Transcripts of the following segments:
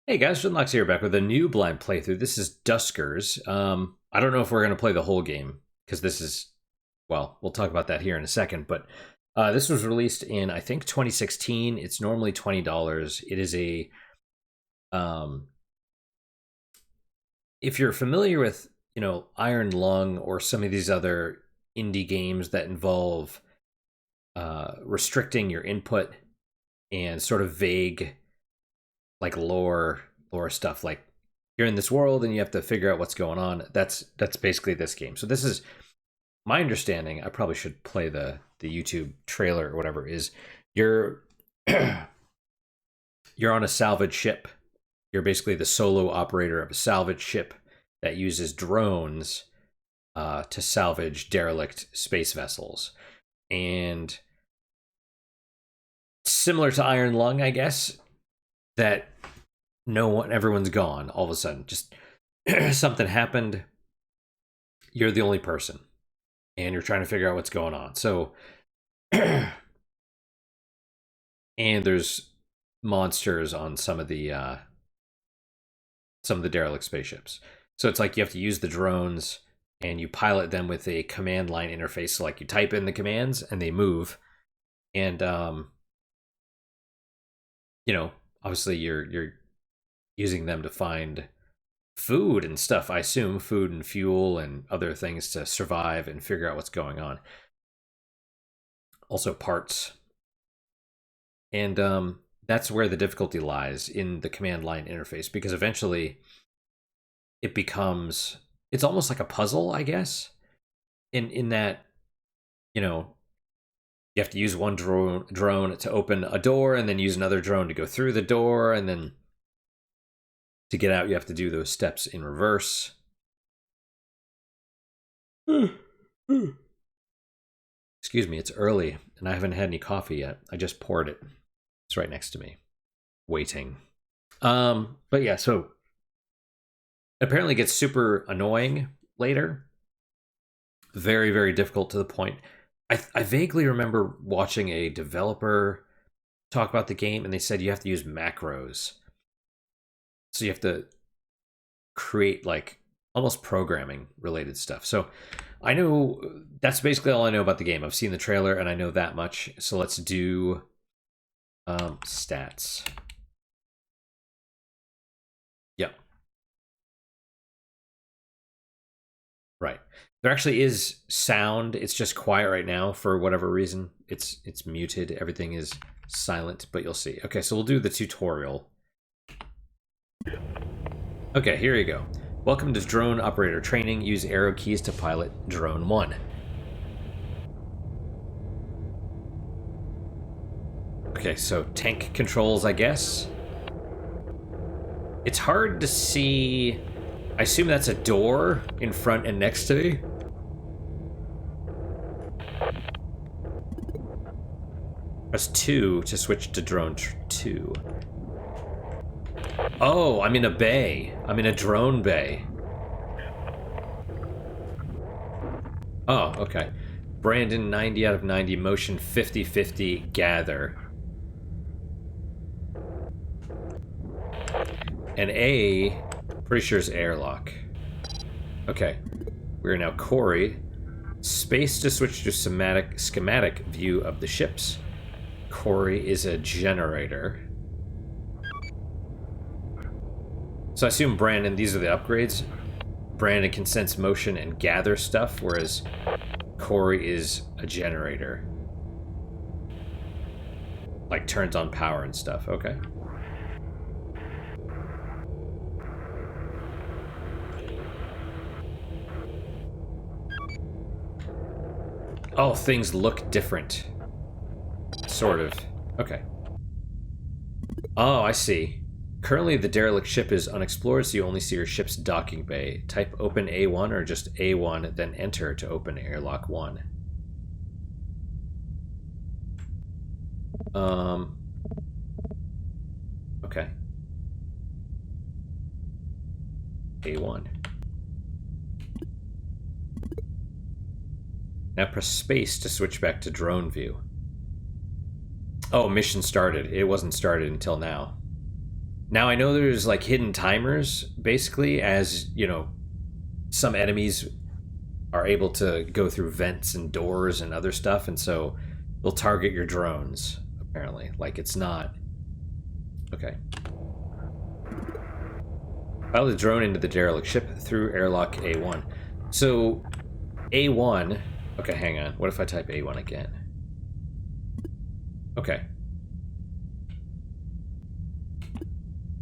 Hey guys, Shinlock's here back with a new blind playthrough. This is Duskers. I don't know if we're going to play the whole game because this is, well, we'll talk about that here in a second. But this was released in, I think, 2016. It's normally $20. It is a, um, if you're familiar with, Iron Lung or some of these other indie games that involve restricting your input and sort of vague like lore stuff, like you're in this world and you have to figure out what's going on. That's basically this game. So this is my understanding. I probably should play the YouTube trailer or whatever. Is you're you're on a salvage ship. You're basically the solo operator of a salvage ship that uses drones to salvage derelict space vessels. And similar to Iron Lung, I guess, that everyone's gone all of a sudden. Just something happened. You're the only person, and you're trying to figure out what's going on. So, and there's monsters on some of the derelict spaceships. So it's like you have to use the drones, and you pilot them with a command line interface. So like you type in the commands, and they move, and obviously you're using them to find food and stuff. I assume food and fuel and other things to survive and figure out what's going on. Also parts. And that's where the difficulty lies, in the command line interface, because eventually it's almost like a puzzle, I guess. In that, you have to use one drone to open a door, and then use another drone to go through the door, and then to get out, you have to do those steps in reverse. Excuse me, it's early, and I haven't had any coffee yet. I just poured it. It's right next to me, waiting. But yeah, so apparently it gets super annoying later. Very, very difficult, to the point. I vaguely remember watching a developer talk about the game, and they said you have to use macros. So you have to create like almost programming related stuff. So I know that's basically all I know about the game. I've seen the trailer and I know that much. So let's do stats. Yep. Right. There actually is sound. It's just quiet right now for whatever reason. It's muted. Everything is silent, but you'll see. Okay, so we'll do the tutorial. Okay, here you go. Welcome to drone operator training. Use arrow keys to pilot drone 1. Okay, so tank controls, I guess. It's hard to see. I assume that's a door in front and next to me. Press 2 to switch to drone 2. Oh, I'm in a bay. I'm in a drone bay. Oh, okay. Brandon, 90 out of 90. Motion, 50-50. Gather. And A, pretty sure is airlock. Okay. We're now Corey. Space to switch to schematic view of the ships. Corey is a generator. So I assume Brandon, these are the upgrades. Brandon can sense motion and gather stuff, whereas Corey is a generator. Like turns on power and stuff, okay. Oh, things look different. Sort of. Okay. Oh, I see. Currently, the derelict ship is unexplored, so you only see your ship's docking bay. Type open A1 or just A1, then enter to open airlock 1. Okay. A1. Now press space to switch back to drone view. Oh, mission started. It wasn't started until now. Now I know there's like hidden timers, basically, as you know, some enemies are able to go through vents and doors and other stuff, and so they'll target your drones, apparently. Like, it's not... Okay. File the drone into the derelict ship through airlock A1. So, A1... Okay, hang on. What if I type A1 again? Okay.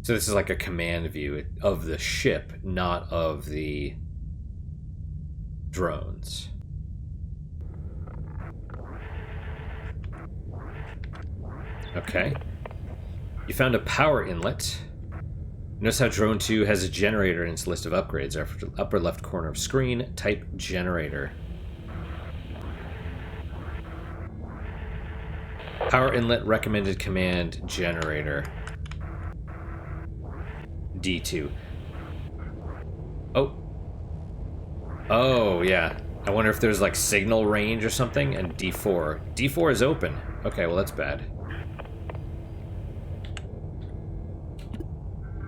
So this is like a command view of the ship, not of the drones. Okay. You found a power inlet. Notice how Drone 2 has a generator in its list of upgrades. Upper left corner of screen, type generator. Power inlet recommended command generator. D2. Oh. Oh, yeah. I wonder if there's like signal range or something. And D4. D4 is open. Okay, well that's bad.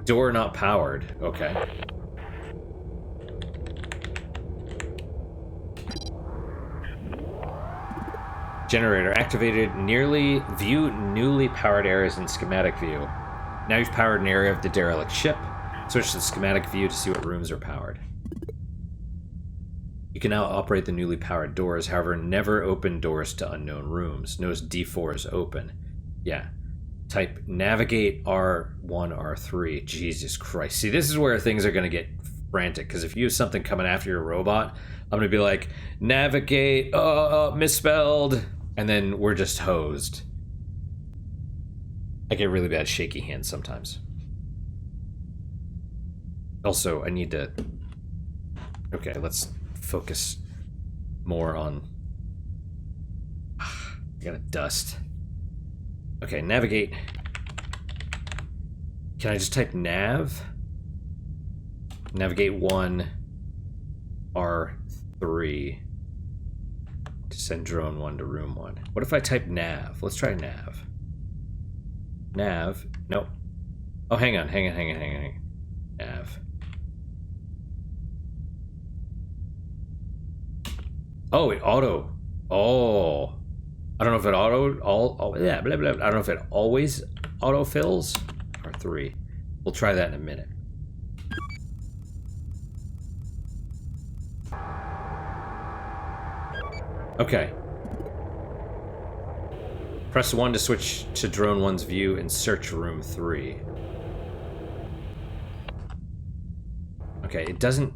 Door not powered. Okay. Generator activated. View newly powered areas in schematic view. Now you've powered an area of the derelict ship. Switch to the schematic view to see what rooms are powered. You can now operate the newly powered doors, however, never open doors to unknown rooms. Notice D4 is open. Yeah. Type navigate R1, R3. Jesus Christ. See, this is where things are going to get frantic, because if you have something coming after your robot, I'm going to be like, navigate, misspelled, and then we're just hosed. I get really bad shaky hands sometimes. Also, I need to... Okay, let's focus more on... I gotta dust. Okay, navigate. Can I just type nav? Navigate 1, R3. To send drone 1 to room 1. What if I type nav? Let's try nav. Nav. Nope. Oh, hang on. Nav. Oh, it auto. Oh. I don't know if it yeah, blah, blah, I don't know if it always autofills. R3. We'll try that in a minute. Okay. Press 1 to switch to drone 1's view and search room 3. Okay, it doesn't...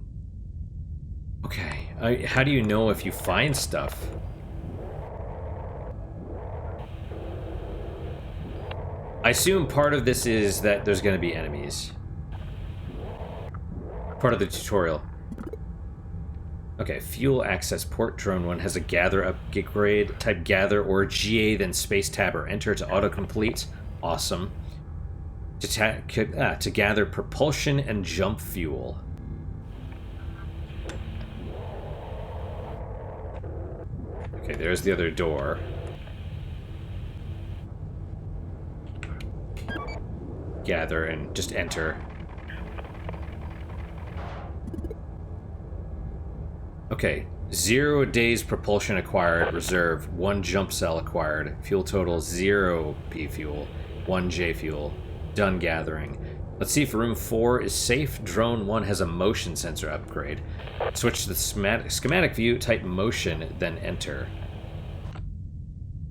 Okay. How do you know if you find stuff? I assume part of this is that there's going to be enemies. Part of the tutorial. Okay, fuel access port. Drone 1 has a gather upgrade. Type gather or GA, then space tab or enter to autocomplete. Awesome. To gather propulsion and jump fuel. Okay, there's the other door. Gather and just enter. Okay, 0 days propulsion acquired, reserve, 1 jump cell acquired, fuel total 0 P fuel, 1 J fuel, done gathering. Let's see if room 4 is safe. Drone 1 has a motion sensor upgrade. Switch to the schematic view, type motion, then enter.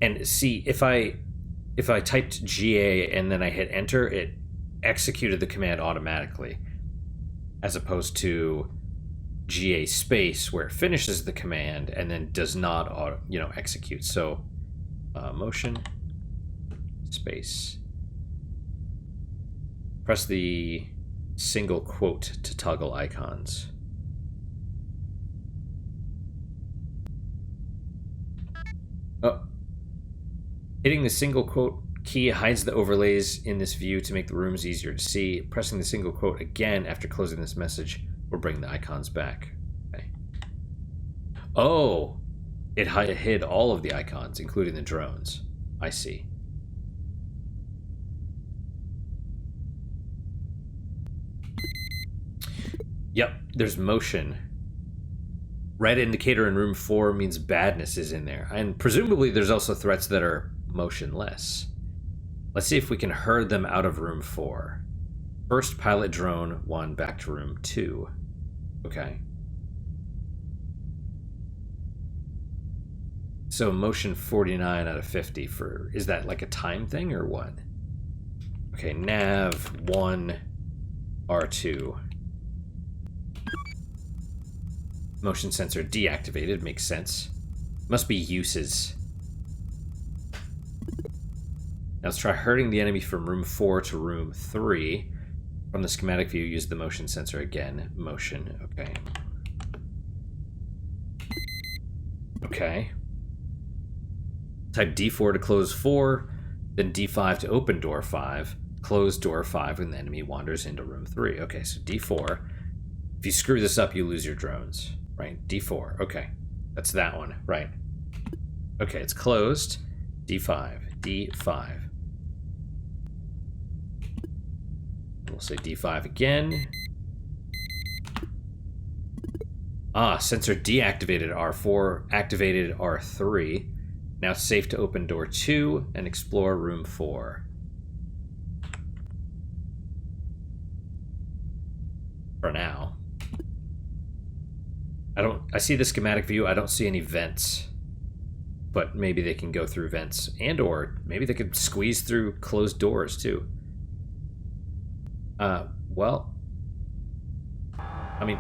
And see, if I typed GA and then I hit enter, it executed the command automatically, as opposed to GA space, where it finishes the command and then does not execute. So motion space. Press the single quote to toggle icons. Oh. Hitting the single quote key hides the overlays in this view to make the rooms easier to see. Pressing the single quote again after closing this message will bring the icons back. Okay. Oh, it hid all of the icons, including the drones. I see. Yep, there's motion. Red indicator in room 4 means badness is in there. And presumably there's also threats that are motionless. Let's see if we can herd them out of room 4. First pilot drone 1 back to room 2. Okay. So motion 49 out of 50 for... Is that like a time thing or what? Okay, nav 1 R2. Motion sensor deactivated, makes sense. Must be uses. Now let's try herding the enemy from room 4 to room 3. From the schematic view, use the motion sensor again. Motion, okay. Okay. Type D4 to close 4, then D5 to open door 5. Close door 5 when the enemy wanders into room 3. Okay, so D4. If you screw this up, you lose your drones. Right, D4. Okay, that's that one. Right. Okay, it's closed. D5. D5. We'll say D5 again. Ah, sensor deactivated R4, activated R3. Now it's safe to open door 2 and explore room 4. For now. I see the schematic view, I don't see any vents. But maybe they can go through vents. And or maybe they could squeeze through closed doors too. Well. I mean.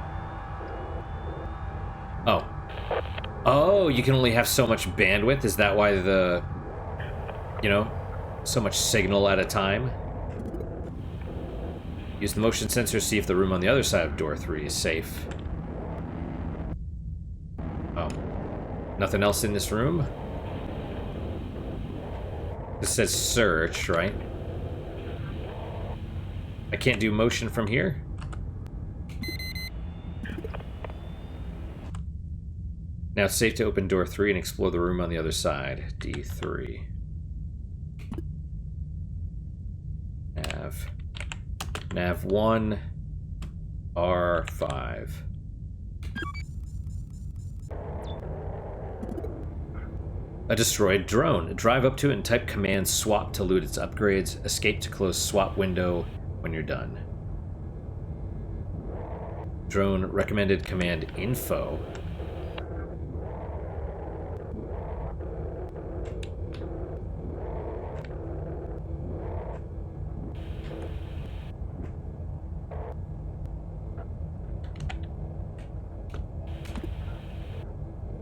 Oh. Oh, you can only have so much bandwidth? Is that why the... You know, so much signal at a time? Use the motion sensor to see if the room on the other side of door 3 is safe. Oh. Nothing else in this room? This says search, right? I can't do motion from here? Now it's safe to open door 3 and explore the room on the other side. D3. Nav 1. R5. A destroyed drone. Drive up to it and type command swap to loot its upgrades. Escape to close swap window when you're done. Drone recommended command info.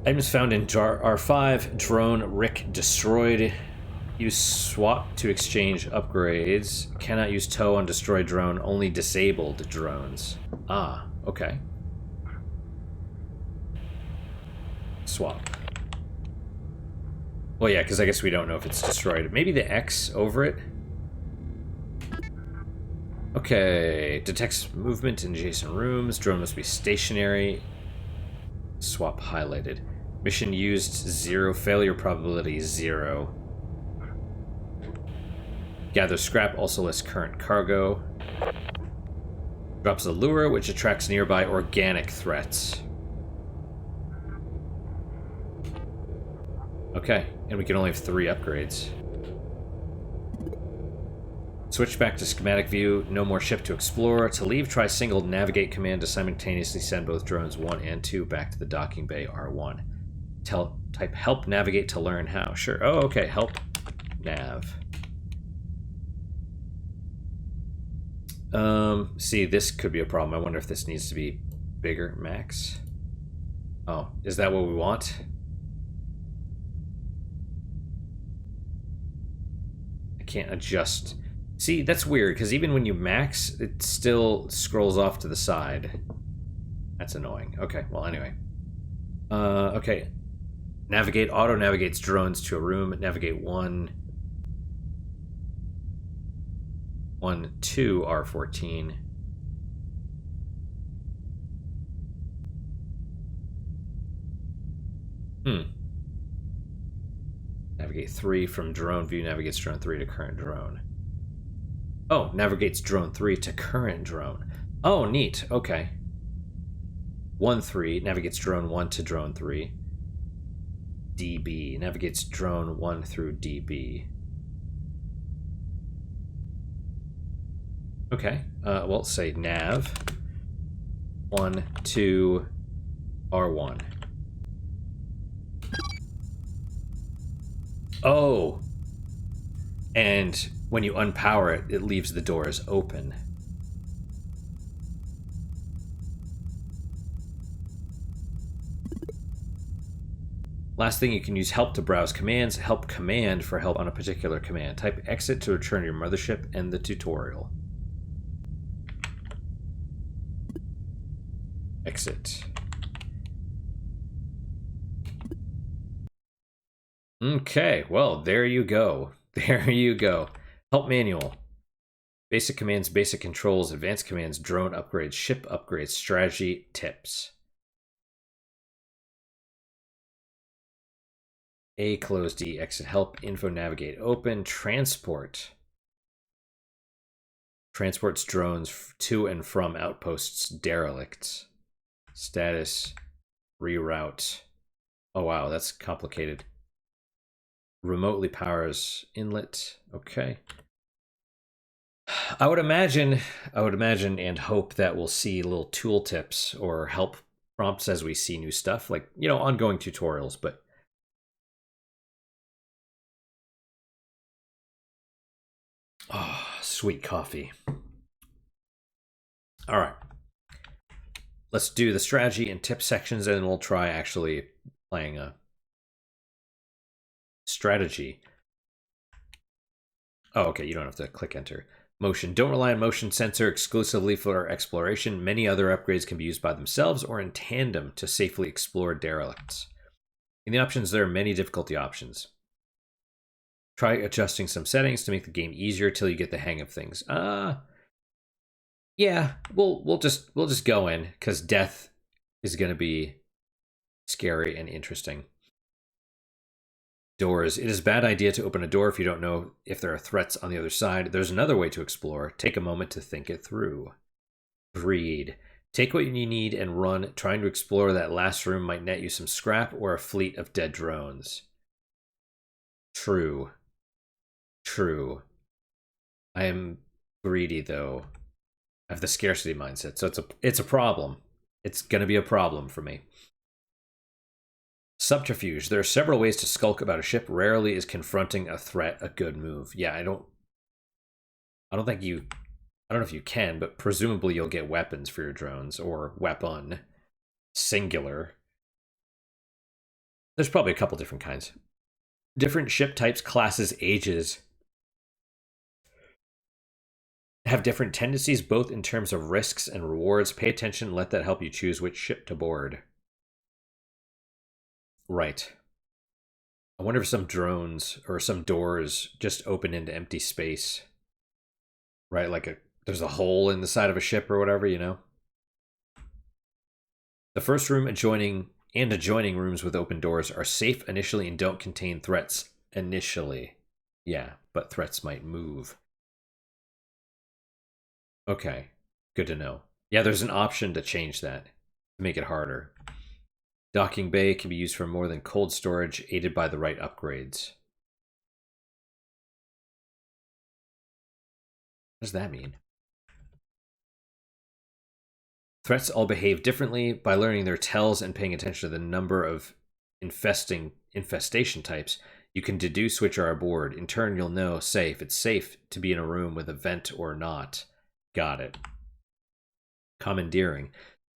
Items found in jar R5. Drone Rick destroyed. Use swap to exchange upgrades. Cannot use tow on destroyed drone. Only disabled drones. Ah, okay. Swap. Well, yeah, because I guess we don't know if it's destroyed. Maybe the X over it? Okay. Detects movement in adjacent rooms. Drone must be stationary. Swap highlighted. Mission used 0. Failure probability 0. Gather scrap, also lists current cargo. Drops a lure, which attracts nearby organic threats. Okay, and we can only have 3 upgrades. Switch back to schematic view. No more ship to explore. To leave, try single navigate command to simultaneously send both drones 1 and 2 back to the docking bay R1. Type help navigate to learn how. Sure. Oh, okay. Help nav. See, this could be a problem. I wonder if this needs to be bigger, max. Oh, is that what we want? I can't adjust. See, that's weird, because even when you max, it still scrolls off to the side. That's annoying. Okay, well, anyway. Okay. Navigate, auto-navigates drones to a room. Navigate 1, 2, R14. Navigate 3 from drone view, navigates drone 3 to current drone. Oh, navigates drone 3 to current drone. Oh, neat. Okay. 1-3 navigates drone 1 to drone 3. DB navigates drone 1 through DB. Okay, well, say nav 1 to R1. Oh, and when you unpower it, it leaves the doors open. Last thing, you can use help to browse commands. Help command for help on a particular command. Type exit to return to your mothership. End the tutorial. Exit. Okay, well, there you go. There you go. Help manual. Basic commands, basic controls, advanced commands, drone upgrades, ship upgrades, strategy, tips. A, close, D, exit, help, info, navigate, open, transport. Transports drones to and from outposts, derelicts. Status, reroute. Oh wow, that's complicated. Remotely powers inlet. Okay. I would imagine and hope that we'll see little tooltips or help prompts as we see new stuff, like, you know, ongoing tutorials, but oh, sweet coffee. All right. Let's do the strategy and tip sections, and we'll try actually playing a strategy. Oh, okay, you don't have to click enter. Motion. Don't rely on motion sensor exclusively for exploration. Many other upgrades can be used by themselves or in tandem to safely explore derelicts. In the options, there are many difficulty options. Try adjusting some settings to make the game easier till you get the hang of things. Yeah, we'll just go in, because death is going to be scary and interesting. Doors. It is a bad idea to open a door if you don't know if there are threats on the other side. There's another way to explore. Take a moment to think it through. Breed. Take what you need and run. Trying to explore that last room might net you some scrap or a fleet of dead drones. True. True. I am greedy, though. I have the scarcity mindset, so it's a problem. It's gonna be a problem for me. Subterfuge. There are several ways to skulk about a ship. Rarely is confronting a threat a good move. Yeah, I don't think you... I don't know if you can, but presumably you'll get weapons for your drones, or weapon. Singular. There's probably a couple different kinds. Different ship types, classes, ages have different tendencies, both in terms of risks and rewards. Pay attention and let that help you choose which ship to board. Right. I wonder if some drones or some doors just open into empty space. Right, like there's a hole in the side of a ship or whatever, you know? The first room adjoining rooms with open doors are safe initially and don't contain threats initially. Yeah, but threats might move. Okay, good to know. Yeah, there's an option to change that, to make it harder. Docking bay can be used for more than cold storage, aided by the right upgrades. What does that mean? Threats all behave differently. By learning their tells and paying attention to the number of infestation types, you can deduce which are aboard. In turn, you'll know, say, if it's safe to be in a room with a vent or not. Got it. Commandeering.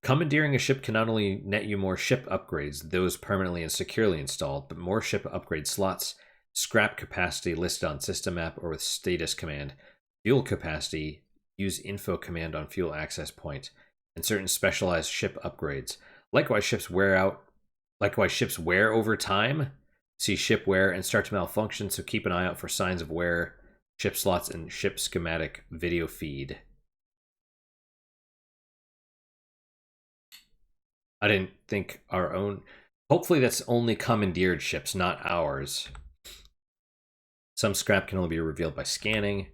Commandeering a ship can not only net you more ship upgrades, those permanently and securely installed, but more ship upgrade slots, scrap capacity listed on system map or with status command, fuel capacity, use info command on fuel access point, and certain specialized ship upgrades. Likewise, ships wear over time. See ship wear and start to malfunction, so keep an eye out for signs of wear, ship slots, and ship schematic video feed. I didn't think our own... Hopefully that's only commandeered ships, not ours. Some scrap can only be revealed by scanning.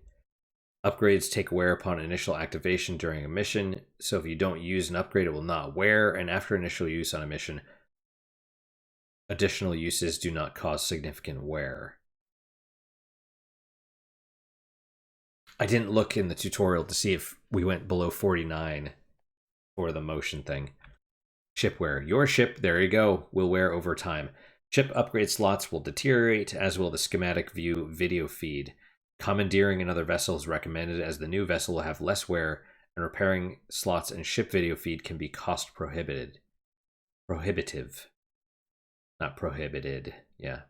Upgrades take wear upon initial activation during a mission, so if you don't use an upgrade, it will not wear, and after initial use on a mission, additional uses do not cause significant wear. I didn't look in the tutorial to see if we went below 49 for the motion thing. Ship wear. Your ship, there you go, will wear over time. Ship upgrade slots will deteriorate, as will the schematic view video feed. Commandeering another vessel is recommended, as the new vessel will have less wear, and repairing slots and ship video feed can be cost prohibitive. Not prohibited, yeah.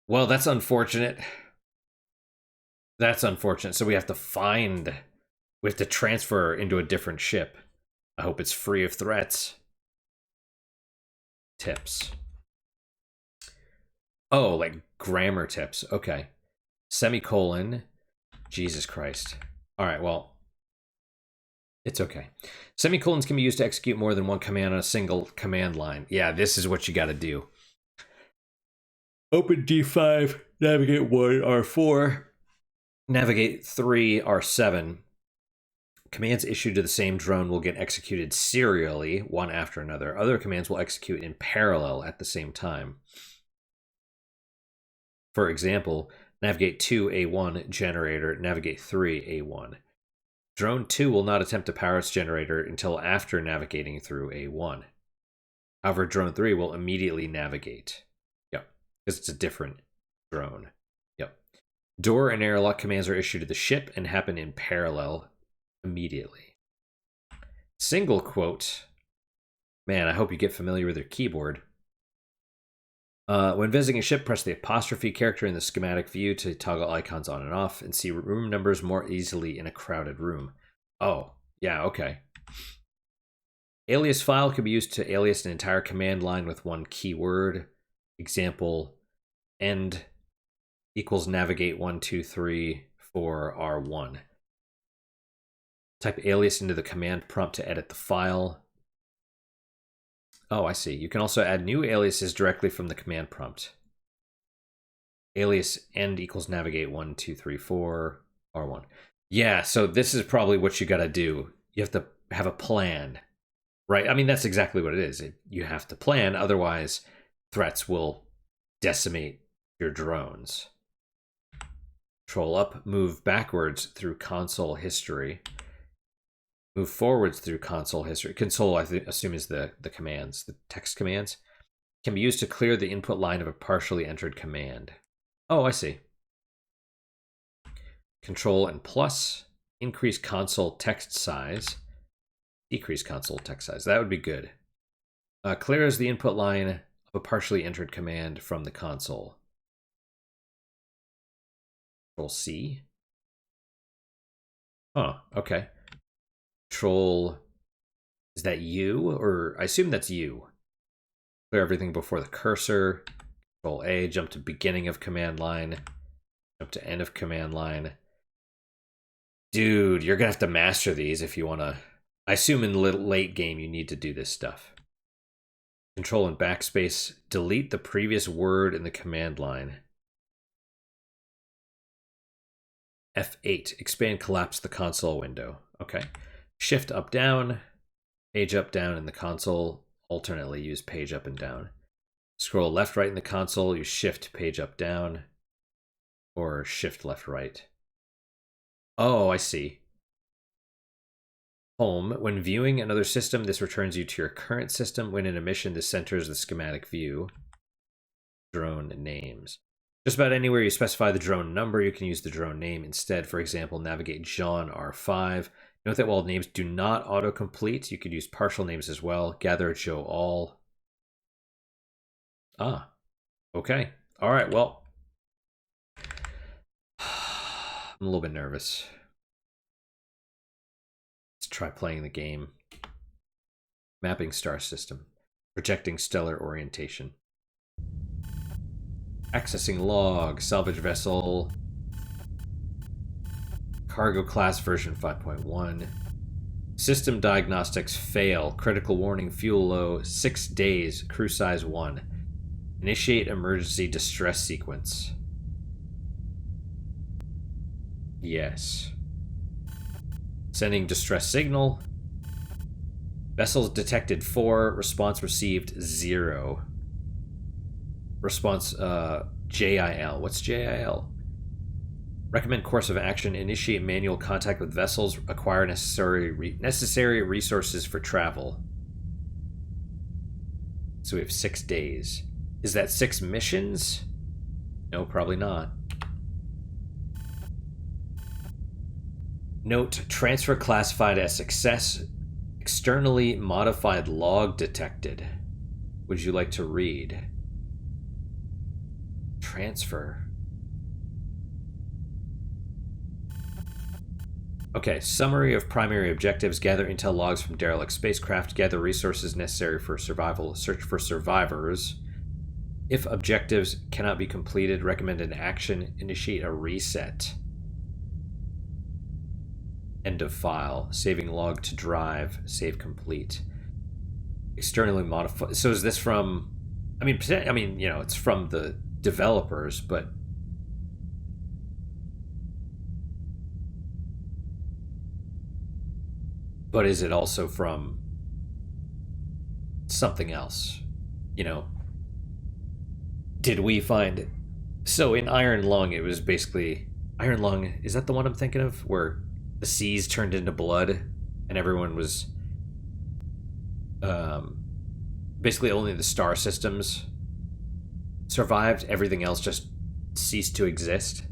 Well, that's unfortunate. That's unfortunate. So we have to transfer into a different ship. I hope it's free of threats. Tips. Oh, like grammar tips. Okay. Semicolon. Jesus Christ. All right, well, it's okay. Semicolons can be used to execute more than one command on a single command line. Yeah, this is what you got to do. Open D5, navigate 1, R4, navigate 3, R7. Commands issued to the same drone will get executed serially, one after another. Other commands will execute in parallel at the same time. For example, navigate 2, A1, generator, navigate 3, A1. Drone 2 will not attempt to power its generator until after navigating through A1. However, drone 3 will immediately navigate. Yep, because it's a different drone. Yep. Door and airlock commands are issued to the ship and happen in parallel immediately. Single quote. Man, I hope you get familiar with your keyboard. When visiting a ship, press the apostrophe character in the schematic view to toggle icons on and off and see room numbers more easily in a crowded room. Oh, yeah, okay. Alias file can be used to alias an entire command line with one keyword. Example, end equals navigate 1, 2, 3, 4, R1. Type alias into the command prompt to edit the file. Oh, I see. You can also add new aliases directly from the command prompt. Alias end equals navigate 1, 2, 3, 4, R1. Yeah, so this is probably what you got to do. You have to have a plan, right? I mean, that's exactly what it is. You have to plan, otherwise threats will decimate your drones. Control up, move backwards through console history. Move forwards through console history. Console, I assume, is the commands, the text commands. Can be used to clear the input line of a partially entered command. Oh, I see. Control and plus. Increase console text size. Decrease console text size. That would be good. Clears the input line of a partially entered command from the console. Control C. Huh, okay. Control, is that U? Or I assume that's U. Clear everything before the cursor. Control A, jump to beginning of command line. Jump to end of command line. Dude, you're gonna have to master these if you wanna. I assume in late game you need to do this stuff. Control and backspace, delete the previous word in the command line. F8, expand, collapse the console window. Okay. Shift up, down, page up, down in the console. Alternately use page up and down. Scroll left, right in the console. Use shift, page up, down. Or shift, left, right. Oh, I see. Home. When viewing another system, this returns you to your current system. When in a mission, this centers the schematic view. Drone names. Just about anywhere you specify the drone number, you can use the drone name instead. For example, navigate John R5. Note that while names do not autocomplete, you could use partial names as well. Gather, show all. Ah, okay. All right, well. I'm a little bit nervous. Let's try playing the game. Mapping star system. Projecting stellar orientation. Accessing log. Salvage vessel. Cargo class version 5.1. System diagnostics fail. Critical warning, fuel low. 6 days. Crew size 1. Initiate emergency distress sequence. Yes. Sending distress signal. Vessels detected 4. Response received 0. Response JIL. What's JIL? Recommend course of action. Initiate manual contact with vessels. Acquire necessary resources for travel. So we have 6 days. Is that 6 missions? No, probably not. Note, transfer classified as success. Externally modified log detected. Would you like to read? Transfer. Okay, summary of primary objectives. Gather intel logs from derelict spacecraft. Gather resources necessary for survival. Search for survivors. If objectives cannot be completed, recommend an action. Initiate a reset. End of file. Saving log to drive. Save complete. Externally modified. So is this from... I mean, you know, it's from the developers, but... But is it also from something else? You know? Did we find... So in Iron Lung, it was basically... Iron Lung, is that the one I'm thinking of? Where the seas turned into blood and everyone was... basically only the star systems survived. Everything else just ceased to exist.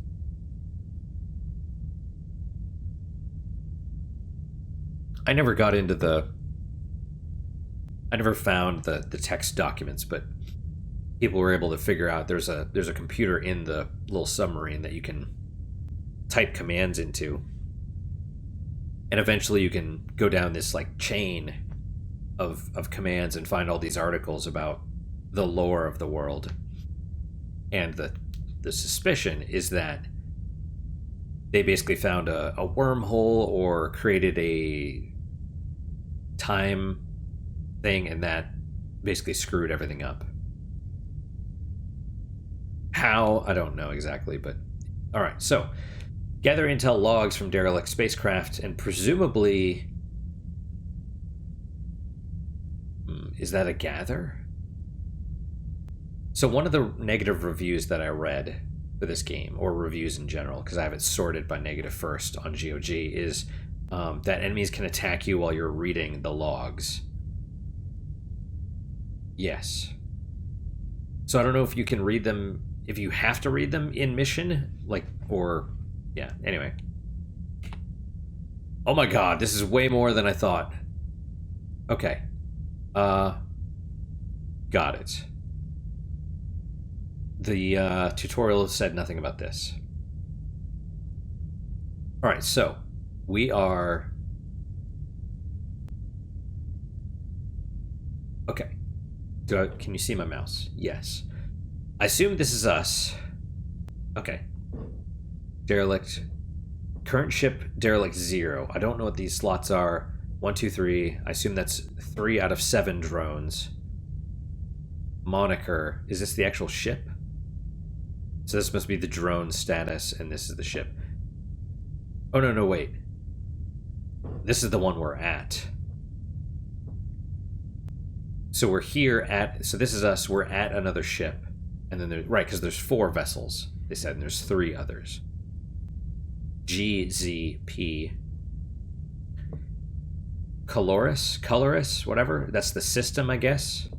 I never got into the... I never found the text documents, but people were able to figure out there's a computer in the little submarine that you can type commands into. And eventually you can go down this like chain of commands and find all these articles about the lore of the world. And the suspicion is that they basically found a wormhole or created a time thing, and that basically screwed everything up. How? I don't know exactly, but... Alright, so... Gather intel logs from derelict spacecraft, and presumably... Is that a gather? So one of the negative reviews that I read for this game, or reviews in general, because I have it sorted by negative first on GOG, is that enemies can attack you while you're reading the logs. Yes. So I don't know if you can read them, if you have to read them in mission, like, or, yeah, anyway. Oh my god, this is way more than I thought. Okay. Got it. The tutorial said nothing about this. Alright, so we are... Okay. Can you see my mouse? Yes. I assume this is us. Okay. Derelict. Current ship, Derelict 0. I don't know what these slots are. 1, 2, 3. I assume that's 3 out of 7 drones. Moniker. Is this the actual ship? So this must be the drone status, and this is the ship. Oh, no, wait. This is the one we're at. So we're here at... So this is us. We're at another ship. And then there's... Right, because there's 4 vessels, they said, and there's 3 others. G, Z, P. Coloris, whatever. That's the system, I guess.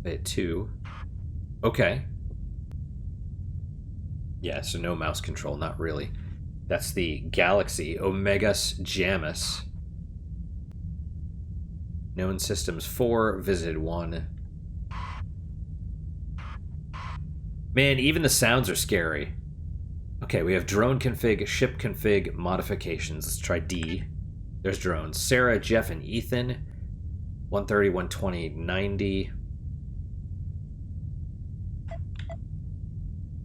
Bit 2. Okay. Yeah, so no mouse control, not really. That's the Galaxy. Omegas Janus. Known systems 4, visited 1. Man, even the sounds are scary. Okay, we have drone config, ship config, modifications. Let's try D. There's drones. Sarah, Jeff, and Ethan. 130, 120, 90.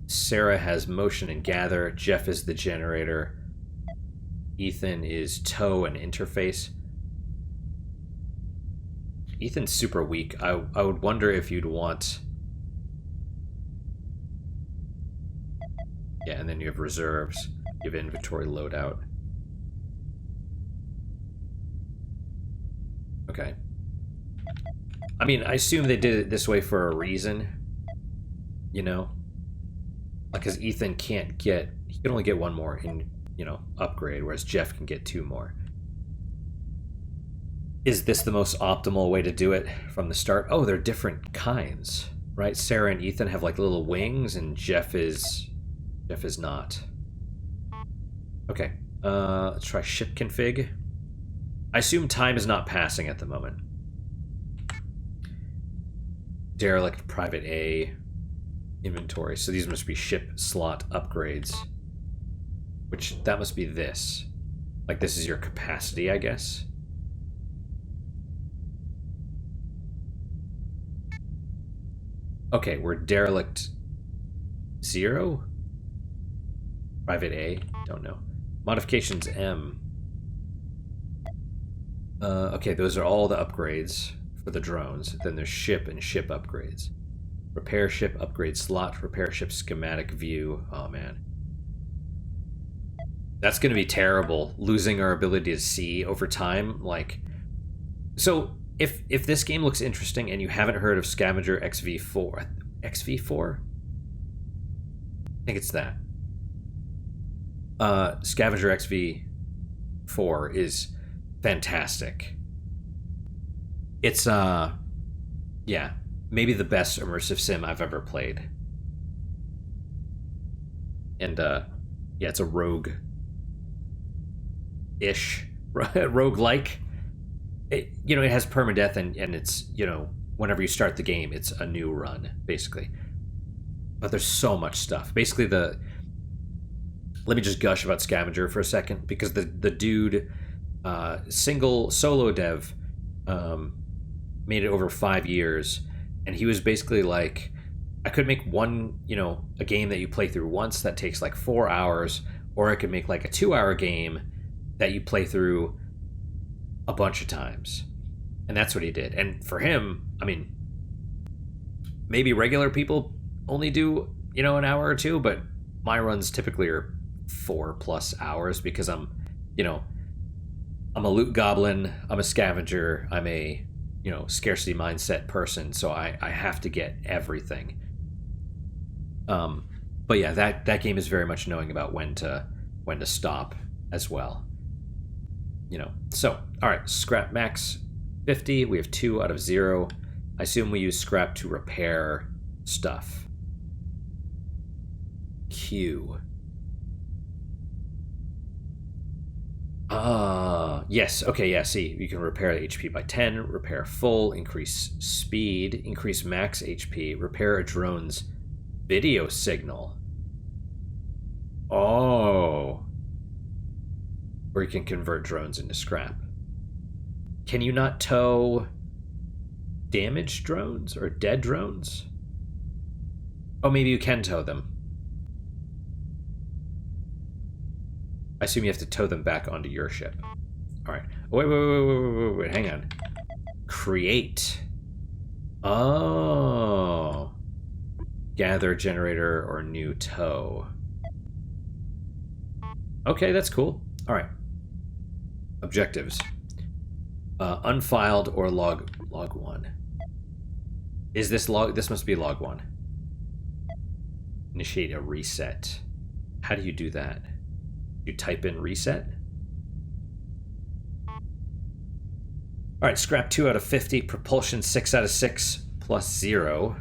Sarah has motion and gather. Jeff is the generator. Ethan is tow and interface. Ethan's super weak. I would wonder if you'd want... Yeah, and then you have reserves. You have inventory loadout. Okay. I mean, I assume they did it this way for a reason. You know? Like, because Ethan can't get... He can only get one more in, you know, upgrade, whereas Jeff can get 2 more. Is this the most optimal way to do it from the start? Oh, they're different kinds, right? Sarah and Ethan have, like, little wings, and Jeff is not. Okay. Let's try ship config. I assume time is not passing at the moment. Derelict, private A, inventory. So these must be ship slot upgrades. Which, that must be this. Like, this is your capacity, I guess. Okay, we're derelict 0? Private A? Don't know. Modifications M. Okay, those are all the upgrades for the drones. Then there's ship and ship upgrades. Repair ship upgrade slot, repair ship schematic view. Oh man. That's gonna be terrible, losing our ability to see over time. Like, so if this game looks interesting and you haven't heard of Scavenger XV4, XV4? I think it's that. Scavenger XV4 is fantastic. It's yeah, maybe the best immersive sim I've ever played. And yeah, it's a rogue-ish roguelike. You know, it has permadeath, and it's, you know, whenever you start the game, it's a new run, basically. But there's so much stuff. Basically, let me just gush about Scavenger for a second, because the dude, solo dev, made it over 5 years, and he was basically like, I could make one, you know, a game that you play through once that takes like 4 hours, or I could make like a 2-hour game that you play through a bunch of times. And that's what he did. And for him, I mean, maybe regular people only do, you know, an hour or 2, but my runs typically are 4+ hours, because I'm, you know, I'm a loot goblin, I'm a scavenger, I'm a, you know, scarcity mindset person, so I have to get everything. But yeah, that game is very much knowing about when to stop as well. You know, so all right, scrap max 50. We have 2 out of 0. I assume we use scrap to repair stuff. Q. Yes, okay, yeah, see, you can repair the HP by 10, repair full, increase speed, increase max HP, repair a drone's video signal. Oh. Or you can convert drones into scrap. Can you not tow damaged drones or dead drones? Oh, maybe you can tow them. I assume you have to tow them back onto your ship. All right. Wait, hang on. Create. Oh. Gather generator or new tow. Okay, that's cool. All right. Objectives. Unfiled or log 1. Is this log? This must be log 1. Initiate a reset. How do you do that? You type in reset. All right, scrap 2 out of 50, propulsion 6 out of 6 plus 0.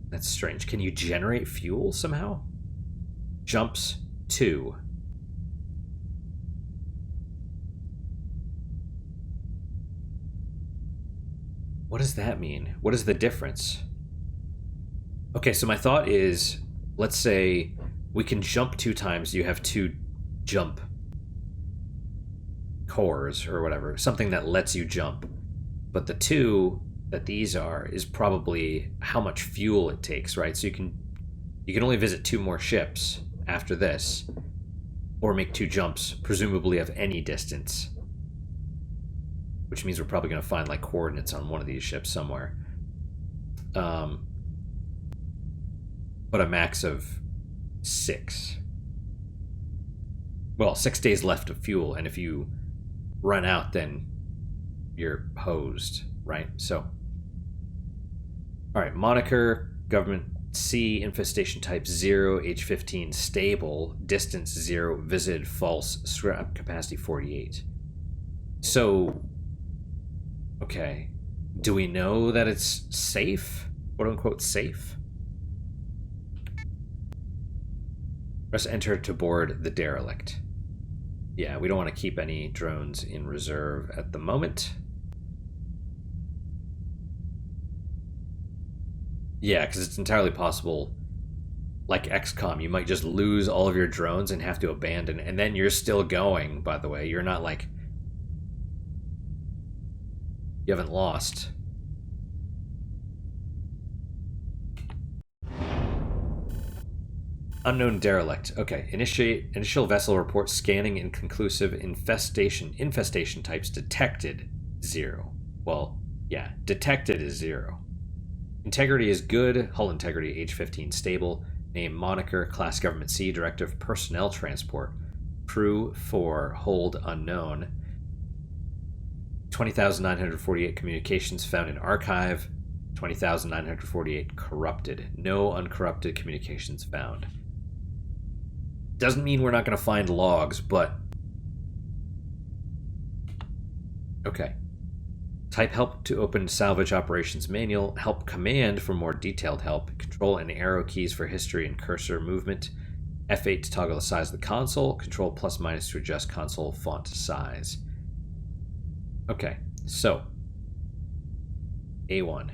That's strange. Can you generate fuel somehow? Jumps 2. What does that mean? What is the difference? Okay, so my thought is, let's say we can jump 2 times. You have 2 jump cores or whatever, something that lets you jump. But the 2 that these are is probably how much fuel it takes, right? So you can only visit 2 more ships after this, or make 2 jumps, presumably of any distance. Which means we're probably going to find like coordinates on one of these ships somewhere. But a max of 6. Well, 6 days left of fuel, and if you run out, then you're hosed, right? So, all right, moniker, government C, infestation type 0, age 15, stable, distance 0, visited false, scrap capacity 48. So, okay, do we know that it's safe? Quote unquote safe? Press enter to board the derelict. Yeah, we don't want to keep any drones in reserve at the moment. Yeah, because it's entirely possible, like XCOM, you might just lose all of your drones and have to abandon, and then you're still going, by the way. You're not like... You haven't lost. Unknown derelict. Okay. Initial vessel report scanning inconclusive. Infestation types detected 0. Well, yeah, detected is 0. Integrity is good. Hull integrity, age 15, stable. Name moniker, class government C, directive personnel transport. Crew 4, hold unknown. 20,948 communications found in archive. 20,948 corrupted. No uncorrupted communications found. Doesn't mean we're not going to find logs, but... Okay. Type help to open salvage operations manual. Help command for more detailed help. Control and arrow keys for history and cursor movement. F8 to toggle the size of the console. Control plus minus to adjust console font size. Okay, so... A1.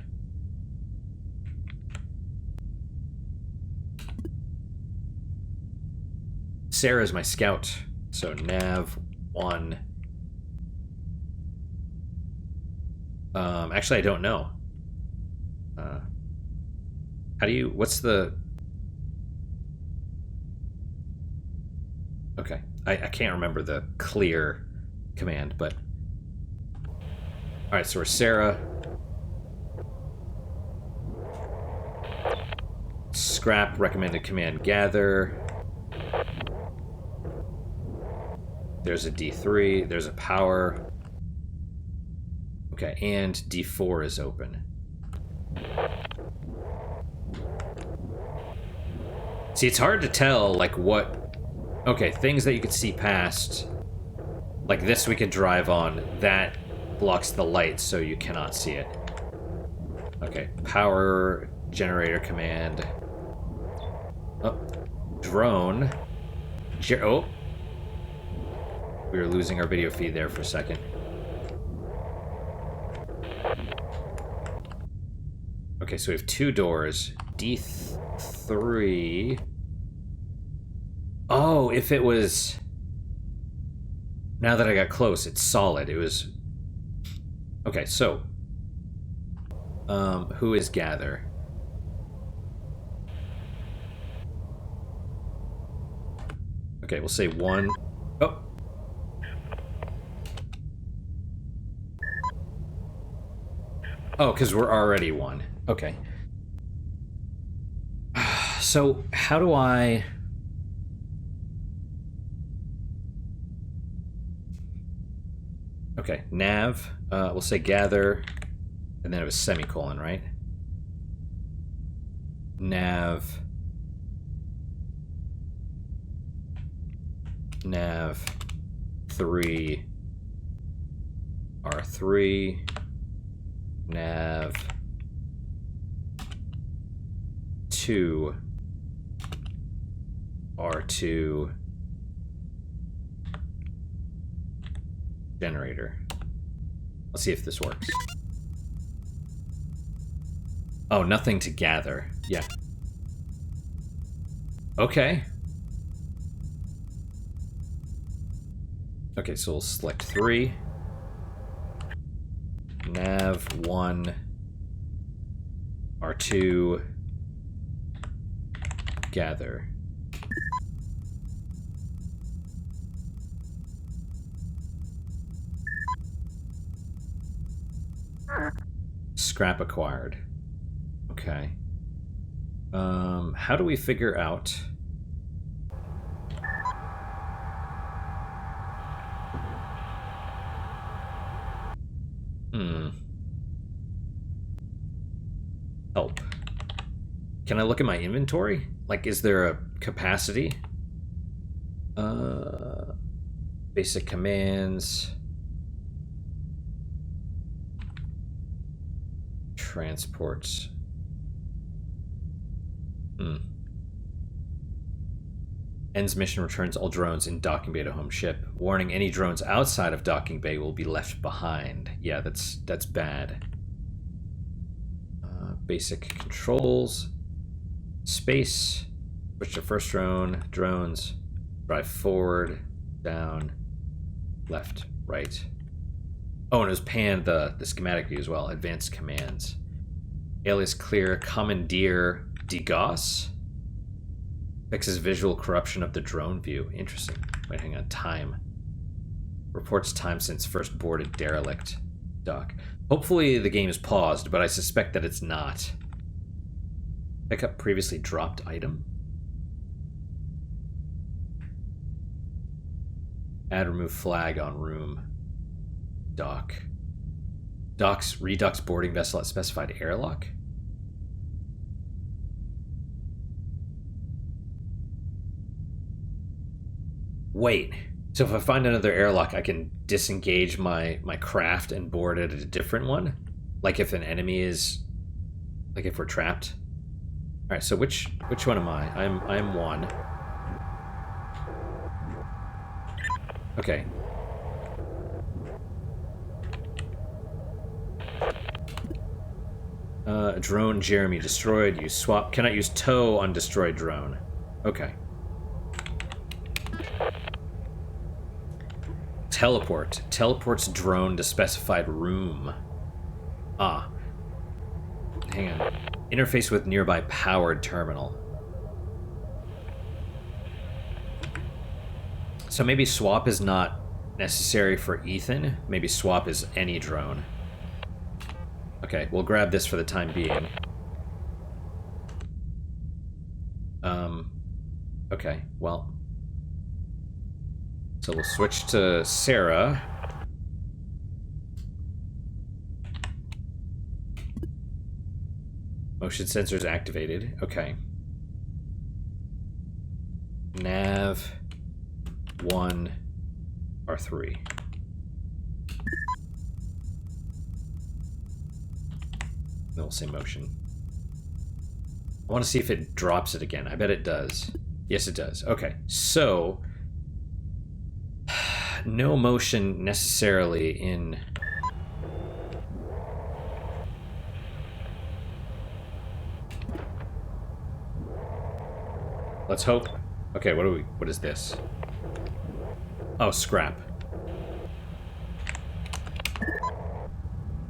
Sarah's my scout, so nav 1. Actually, I don't know. How do you... What's the... Okay, I can't remember the clear command, but... Alright, so we're Sarah. Scrap, recommended command, gather. There's a D3, there's a power. Okay, and D4 is open. See, it's hard to tell, like, what... Okay, things that you could see past. Like this we could drive on. That blocks the light, so you cannot see it. Okay, power generator command. Oh, drone. Oh. We were losing our video feed there for a second. Okay, so we have 2 doors. D3. Oh, if it was... Now that I got close, it's solid. It was... Okay, so... who is gather? Okay, we'll say 1... Oh! Oh, because we're already 1. Okay. So, how do I... Okay, nav. We'll say gather, and then it was semicolon, right? Nav 3 R3 nav 2 R2 generator. Let's see if this works. Oh, nothing to gather. Yeah. Okay. Okay, so we'll select 3. Nav 1 R2 gather. Scrap acquired. Okay. How do we figure out Hmm. Help. Can I look at my inventory? Like, is there a capacity? Basic commands. Transports. Ends mission, returns all drones in docking bay to home ship. Warning, any drones outside of docking bay will be left behind. Yeah, that's bad. Basic controls. Space. Switch to first drone. Drones. Drive forward. Down. Left. Right. Oh, and it was pan the schematic view as well. Advanced commands. Alias clear. Commandeer. Degauss. Fixes visual corruption of the drone view. Interesting. Wait, hang on. Time. Reports time since first boarded derelict dock. Hopefully the game is paused, but I suspect that it's not. Pick up previously dropped item. Add remove flag on room. Dock. Docks redocks boarding vessel at specified airlock. Wait. So if I find another airlock, I can disengage my craft and board it at a different one? Like if an enemy is... Like if we're trapped? Alright, so which one am I? I'm one. Okay. Drone Jeremy destroyed. Use swap. Cannot use tow on destroyed drone. Okay. Teleport. Teleports drone to specified room. Ah. Hang on. Interface with nearby powered terminal. So maybe swap is not necessary for Ethan. Maybe swap is any drone. Okay, we'll grab this for the time being. Okay, well. So we'll switch to Sarah. Motion sensors activated. Okay. Nav 1 R3. Then we'll say motion. I want to see if it drops it again. I bet it does. Yes, it does. Okay, so no motion necessarily in... Let's hope. Okay, what is this? Oh, scrap.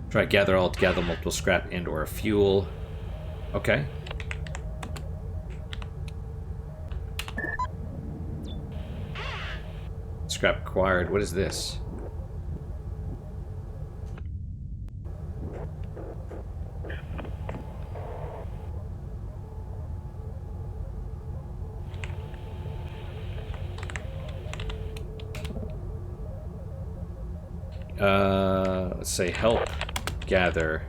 Try gather multiple scrap and or fuel. Okay. Scrap acquired. What is this? Let's say help gather.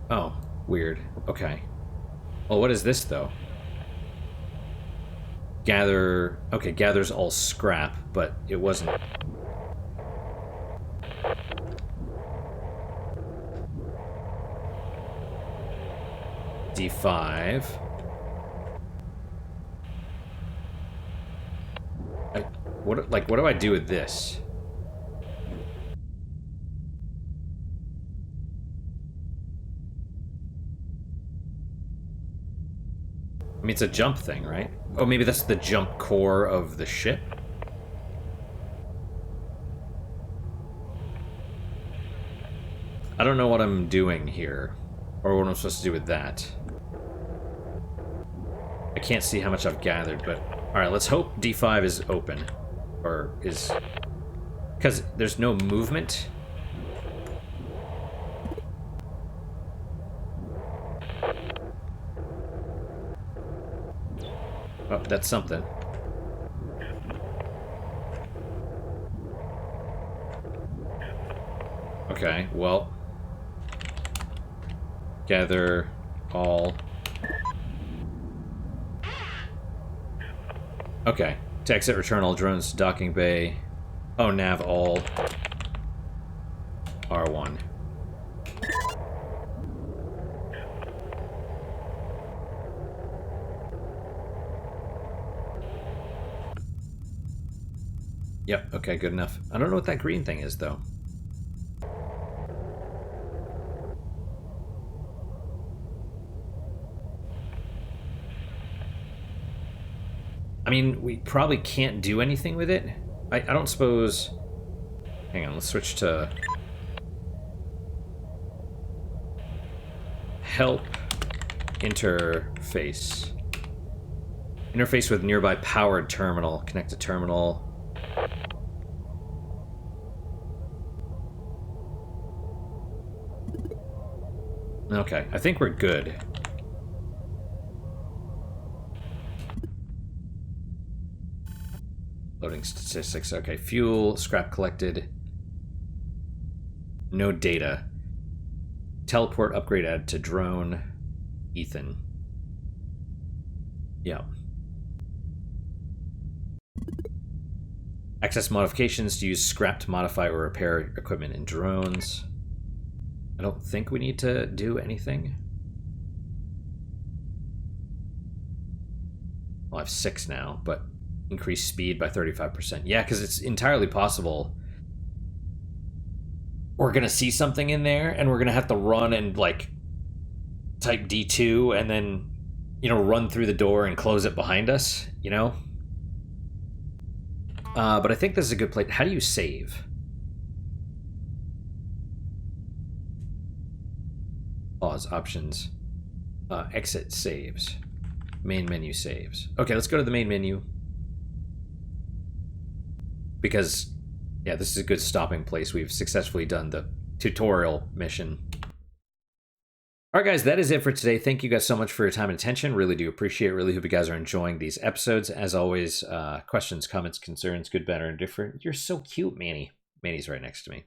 Oh, weird. Okay. Well, what is this though? Gather... Okay, gathers all scrap, but it wasn't... D5. What do I do with this? I mean, it's a jump thing, right? Oh, maybe that's the jump core of the ship? I don't know what I'm doing here, or what I'm supposed to do with that. I can't see how much I've gathered, but... Alright, let's hope D5 is open. Or is... Because there's no movement. Oh, that's something. Okay, well. Gather all. Okay. To exit, return all drones to docking bay. Oh, nav all. R1. Yep, okay, good enough. I don't know what that green thing is, though. I mean, we probably can't do anything with it. I don't suppose... Hang on, let's switch to... Help interface. Interface with nearby powered terminal. Connect to terminal. Okay, I think we're good. Loading statistics. Okay, fuel, scrap collected. No data. Teleport upgrade added to drone. Ethan. Yeah. Access modifications to use scrap to modify or repair equipment in drones. I don't think we need to do anything. Well, I have 6 now, but increase speed by 35%. Yeah, because it's entirely possible we're going to see something in there, and we're going to have to run and, like, type D2 and then, you know, run through the door and close it behind us, you know? But I think this is a good place. How do you save? Pause, options, exit, saves, main menu, saves. Okay, let's go to the main menu. Because, yeah, this is a good stopping place. We've successfully done the tutorial mission. All right, guys, that is it for today. Thank you guys so much for your time and attention. Really do appreciate it. Really hope you guys are enjoying these episodes. As always, questions, comments, concerns, good, bad, or indifferent. You're so cute, Manny. Manny's right next to me.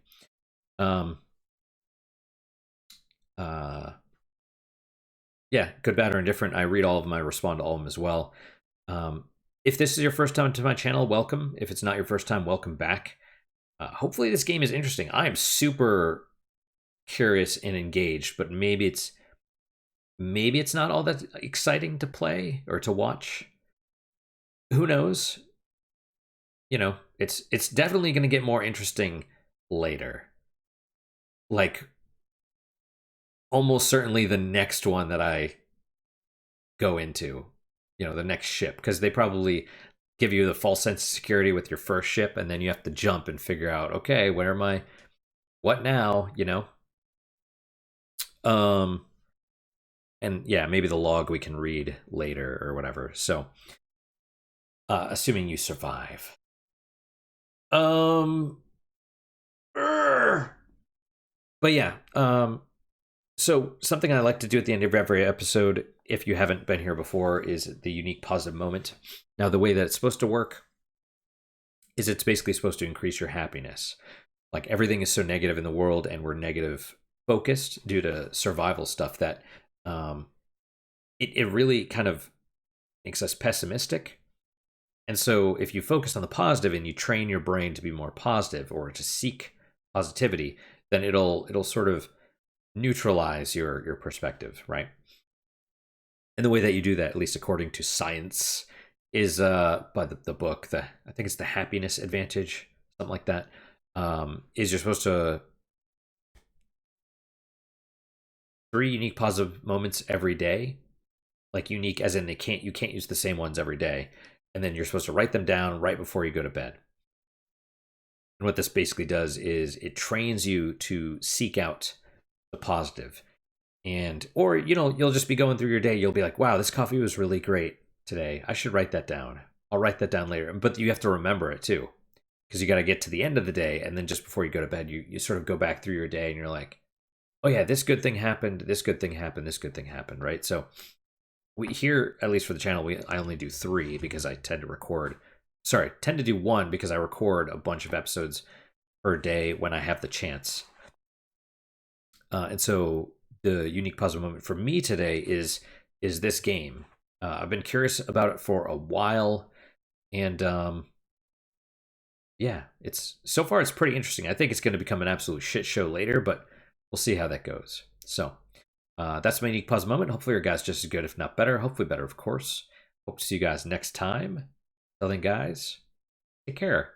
Yeah, good, bad, or indifferent. I read all of them. I respond to all of them as well. If this is your first time to my channel, welcome. If it's not your first time, welcome back. Hopefully this game is interesting. I am super curious and engaged, but maybe it's not all that exciting to play or to watch. Who knows? You know, it's definitely going to get more interesting later. Like, almost certainly the next one that I go into, you know, the next ship, because they probably give you the false sense of security with your first ship, and then you have to jump and figure out, okay, where am I? What now? You know? And yeah, maybe the log we can read later or whatever. So, assuming you survive. But yeah, so something I like to do at the end of every episode, if you haven't been here before, is the unique positive moment. Now, the way that it's supposed to work is it's basically supposed to increase your happiness. Like, everything is so negative in the world, and we're negative focused due to survival stuff, that it really kind of makes us pessimistic. And so if you focus on the positive and you train your brain to be more positive or to seek positivity, then it'll sort of neutralize your perspective, right? And the way that you do that, at least according to science, is by the book, I think it's The Happiness Advantage, something like that. Is you're supposed to 3 unique positive moments every day, like unique as in you can't use the same ones every day, and then you're supposed to write them down right before you go to bed. And what this basically does is it trains you to seek out the positive. And, or, you know, you'll just be going through your day. You'll be like, wow, this coffee was really great today. I should write that down. I'll write that down later. But you have to remember it too, because you got to get to the end of the day. And then just before you go to bed, you sort of go back through your day and you're like, oh yeah, this good thing happened. This good thing happened. This good thing happened. Right. So we here, at least for the channel, I only do 3 because I tend to do 1 because I record a bunch of episodes per day when I have the chance. And so the unique positive moment for me today is this game. I've been curious about it for a while, and yeah, it's so far it's pretty interesting. I think it's going to become an absolute shit show later, but we'll see how that goes. So that's my unique positive moment. Hopefully, your guys just as good, if not better. Hopefully, better, of course. Hope to see you guys next time. Till then, guys, take care.